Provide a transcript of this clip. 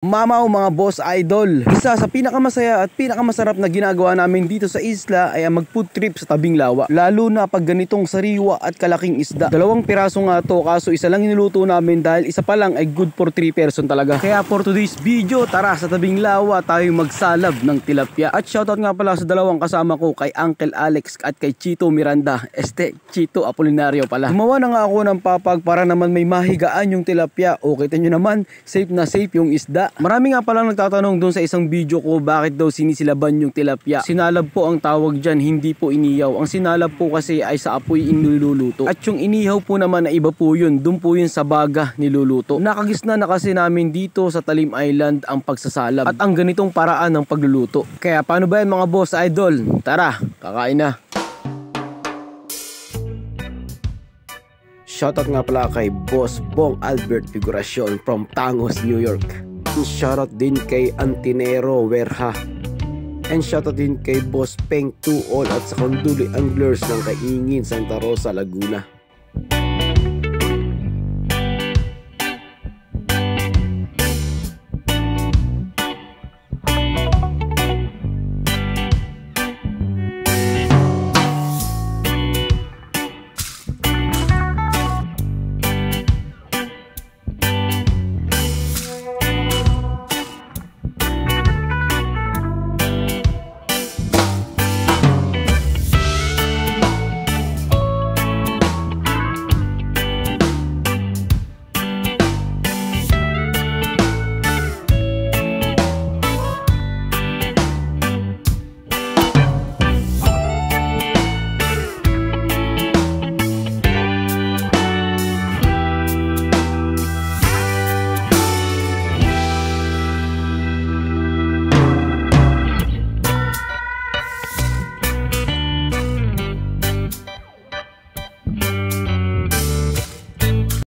Mamaw mga boss idol, isa sa pinakamasaya at pinakamasarap na ginagawa namin dito sa isla ay ang mag-food trip sa tabing lawa. Lalo na pag ganitong sariwa at kalaking isda. 2 piraso nga to, kaso isa lang niluto namin dahil isa pa lang ay good for 3 person talaga. Kaya for today's video, tara sa tabing lawa tayo magsalab ng tilapia. At shoutout nga pala sa 2 kasama ko, kay Uncle Alex at kay Chito Miranda. Chito Apolinario pala. Gumawa na nga ako ng papag para naman may mahigaan yung tilapia. O kita nyo naman, safe na safe yung isda. Marami nga palang nagtatanong doon sa isang video ko bakit daw sinisilaban yung tilapia. Sinalab po ang tawag dyan, hindi po inihaw. Ang sinalab po kasi ay sa apoy iniluluto. At yung inihaw po naman na iba po yun, doon po yun sa baga niluluto. Nakagisna na kasi namin dito sa Talim Island ang pagsasalab at ang ganitong paraan ng pagluluto. Kaya paano ba yan mga boss idol? Tara, kakain na. Shoutout nga pala kay Boss Bong Albert Figuracion from Tangos, New York. Shoutout din kay Antinero Werha. And shoutout din kay Boss Peng 2 All at sa Konduli Anglers ng Kaingin, Santa Rosa, Laguna.